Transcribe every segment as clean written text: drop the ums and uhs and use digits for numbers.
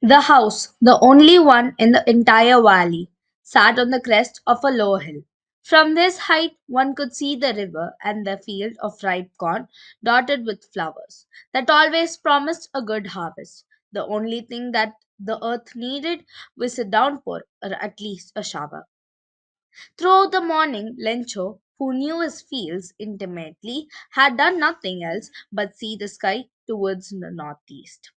The house, the only one in the entire valley, sat on the crest of a low hill. From this height, one could see the river and the field of ripe corn dotted with flowers that always promised a good harvest. The only thing that the earth needed was a downpour or at least a shower. Throughout the morning, Lencho, who knew his fields intimately, had done nothing else but see the sky towards the northeast.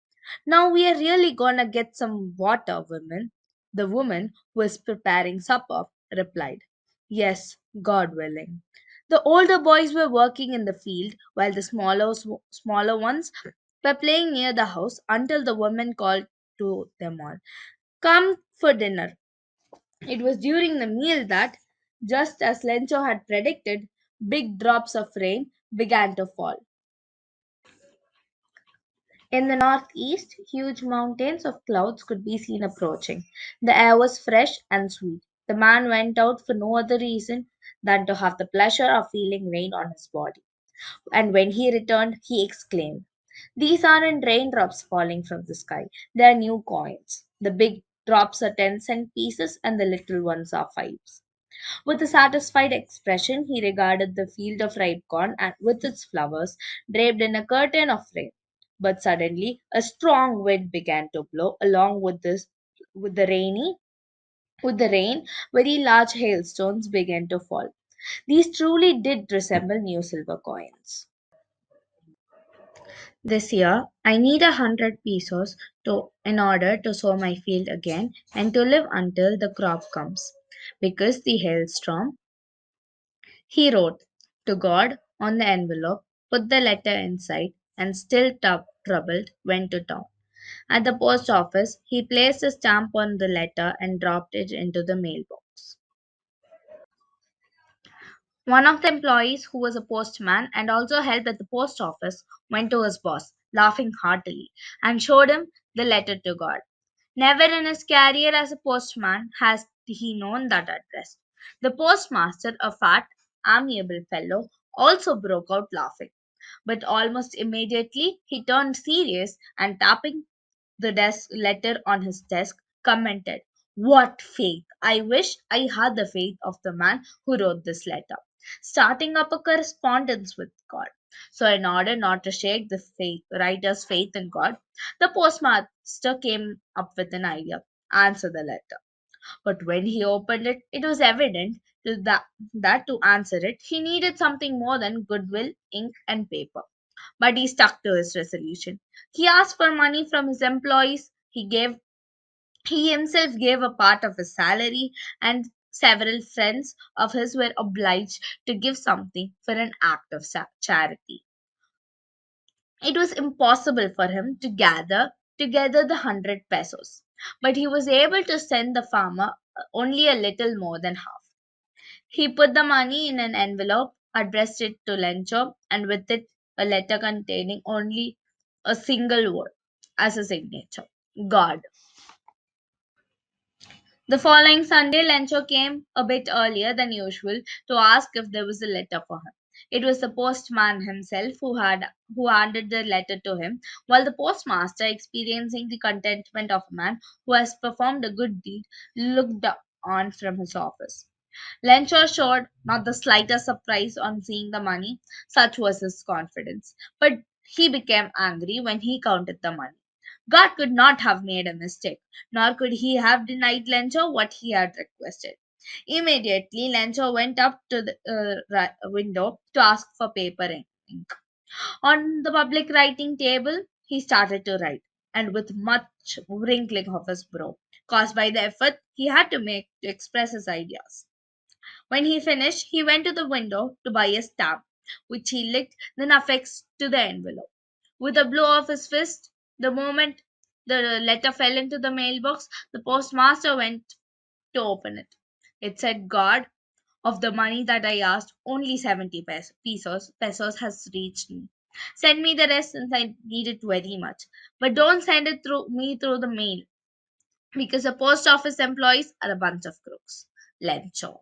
Now we are really gonna get some water, women. The woman who was preparing supper replied, Yes, God willing. The older boys were working in the field while the smaller ones were playing near the house until the woman called to them all, Come for dinner. It was during the meal that, just as Lencho had predicted, big drops of rain began to fall. In the northeast, huge mountains of clouds could be seen approaching. The air was fresh and sweet. The man went out for no other reason than to have the pleasure of feeling rain on his body. And when he returned, he exclaimed, These aren't raindrops falling from the sky, they are new coins. The big drops are 10-cent pieces and the little ones are fives. With a satisfied expression, he regarded the field of ripe corn and with its flowers draped in a curtain of rain. But suddenly, a strong wind began to blow along with the rainy with the rain. Very large hailstones began to fall. These truly did resemble new silver coins. This year, I need 100 pesos in order to sow my field again and to live until the crop comes. Because the hailstorm He wrote to God on the envelope, put the letter inside, and still troubled, went to town. At the post office, he placed a stamp on the letter and dropped it into the mailbox. One of the employees, who was a postman and also helped at the post office, went to his boss, laughing heartily, and showed him the letter to God. Never in his career as a postman has he known that address. The postmaster, a fat, amiable fellow, also broke out laughing. But almost immediately he turned serious and tapping the desk letter on his desk, commented, What faith! I wish I had the faith of the man who wrote this letter, starting up a correspondence with God. So, in order not to shake the writer's faith in God, the postmaster came up with an idea answer the letter. But when he opened it, it was evident that to answer it, he needed something more than goodwill, ink, and paper. But he stuck to his resolution. He asked for money from his employees. He himself gave a part of his salary, and several friends of his were obliged to give something for an act of charity. It was impossible for him to gather together the 100 pesos, but he was able to send the farmer only a little more than half. He put the money in an envelope, addressed it to Lencho, and with it a letter containing only a single word as a signature God. The following Sunday, Lencho came a bit earlier than usual to ask if there was a letter for him. It was the postman himself who handed the letter to him, while the postmaster, experiencing the contentment of a man who has performed a good deed, looked on from his office. Lencho showed not the slightest surprise on seeing the money, such was his confidence. But he became angry when he counted the money. God could not have made a mistake, nor could he have denied Lencho what he had requested. Immediately, Lencho went up to the window to ask for paper and ink. On the public writing table, he started to write, and with much wrinkling of his brow, caused by the effort he had to make to express his ideas. When he finished, he went to the window to buy a stamp, which he licked, then affixed to the envelope. With a blow of his fist, the moment the letter fell into the mailbox, the postmaster went to open it. It said, God, of the money that I asked, only 70 pesos has reached me. Send me the rest since I need it very much. But don't send it through the mail because the post office employees are a bunch of crooks. Lencho.